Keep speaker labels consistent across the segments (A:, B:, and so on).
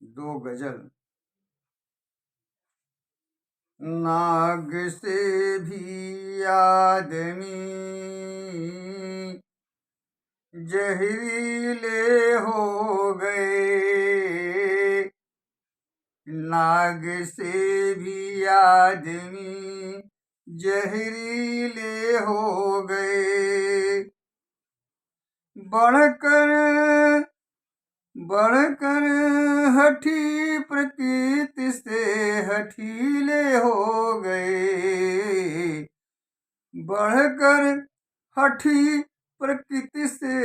A: दो गजल। नाग से भी आदमी जहरीले हो गए, नाग से भी आदमी जहरीले हो गए। बढ़कर बढ़कर हठी प्रकृति से हठीले हो गए, बढ़कर हठी प्रकृति से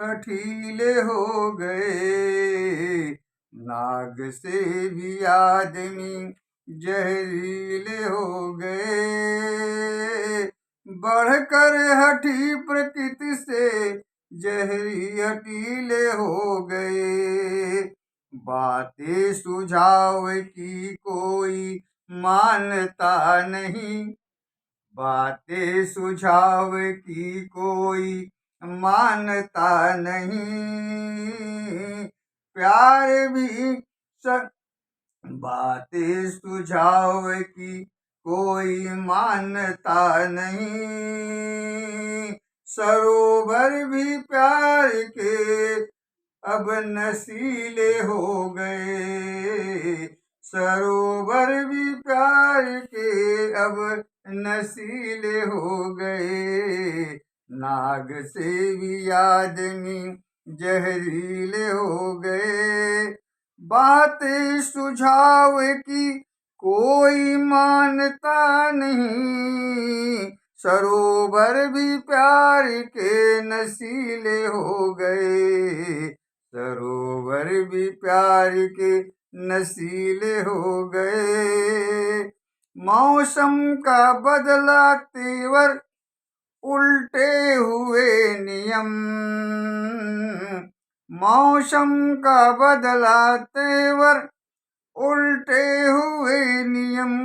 A: हठीले हो गए। नाग से भी आदमी जहरीले हो गए, बढ़कर हठी प्रकृति से जहरी हठीले हो गए। बातें सुझाव की कोई मानता नहीं, बातें सुझाव की कोई मानता नहीं, प्यार भी बातें सुझाव की कोई मानता नहीं, सरोवर भी प्यार के अब नशीले हो गए, सरोवर भी प्यार के अब नशीले हो गए। नाग से भी आदमी जहरीले हो गए, बातें सुझाव की कोई मानता नहीं, सरोवर भी प्यार के नशीले हो गए, सरोवर भी प्यार के नशीले हो गए। मौसम का बदला तेवर उल्टे हुए नियम, मौसम का बदला तेवर उल्टे हुए नियम,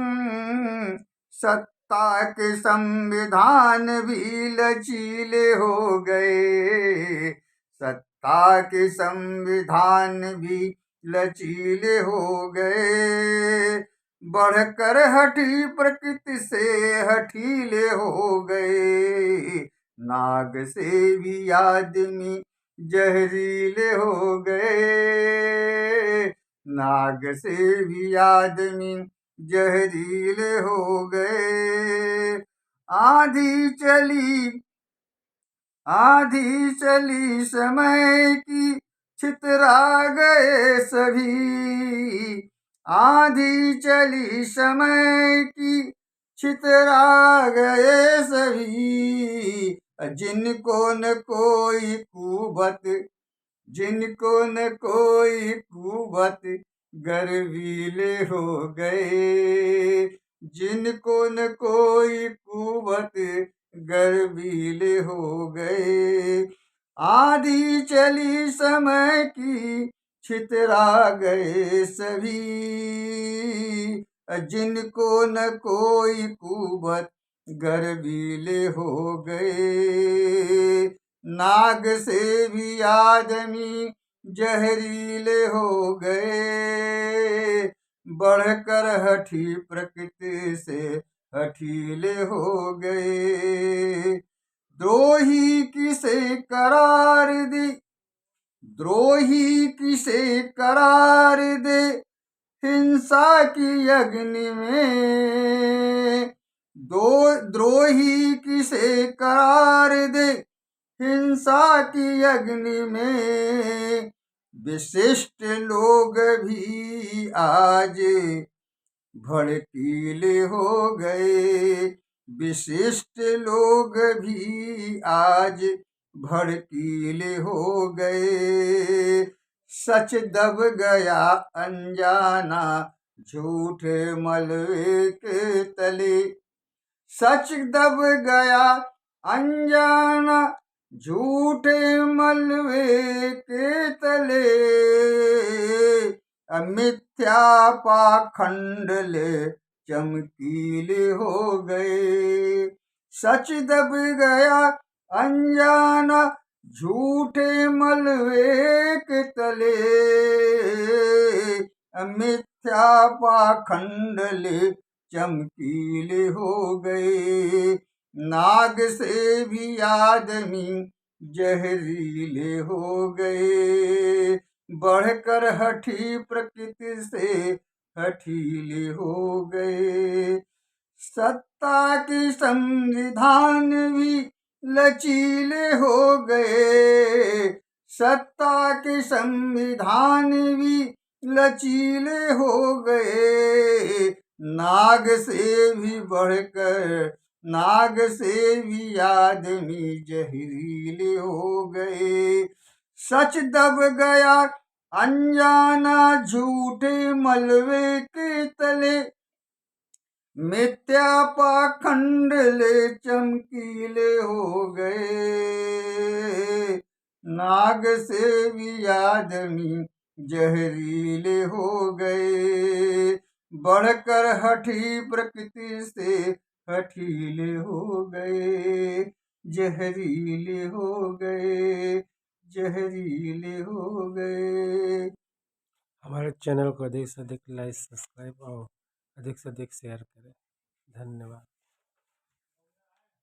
A: सत्ता के संविधान भी लचीले हो गए, सत्ता के संविधान भी लचीले हो गए। बढ़कर हठी प्रकृति से हठीले हो गए, नाग से भी आदमी जहरीले हो गए, नाग से भी आदमी जहरीले हो गए। आंधी चली समय की छितरा गए सभी, आंधी चली समय की छितरा गए सभी। जिनको न कोई कुबत, जिनको न कोई कुबत गर्वीले हो गए, जिनको न कोई कुबत गर्वीले हो गए। आंधी चली समय की छितरा गए सभी, जिनको न कोई कुबत गर्वीले हो गए। नाग से भी आदमी जहरीले हो गए, बढ़कर हठी प्रकृति से हठीले हो गए। द्रोही किसे करार दे, द्रोही किसे करार दे हिंसा की अग्नि में, द्रोही किसे करार दे हिंसा की अग्नि में। विशिष्ट लोग भी आज भड़कीले हो गए, विशिष्ट लोग भी आज भड़कीले हो गए। सच दब गया अनजाना झूठ मलबे के तले, सच दब गया अनजाना झूठे मलबे के तले। मिथ्या पाखंड ले चमकीले हो गए, सच दब गया अनजाना झूठे मलबे के तले। मिथ्या पाखंड ले चमकीले हो गए। नाग से भी आदमी जहरीले हो गए। बढ़कर हठी प्रकृति से हठीले हो गए। सत्ता के संविधान भी लचीले हो गए। सत्ता के संविधान भी लचीले हो गए। नाग से भी बढ़कर, नाग से भी आदमी जहरीले हो गए। सच दब गया अनजाना झूठे मलबे के तले। मिथ्या पाखंड ले चमकीले हो गए। नाग से भी आदमी जहरीले हो गए। बढ़कर हठी प्रकृति से हठीले हो गए। जहरीले हो गए, जहरीले हो गए।
B: हमारे चैनल को अधिक से अधिक लाइक, सब्सक्राइब और अधिक से अधिक शेयर करें। धन्यवाद।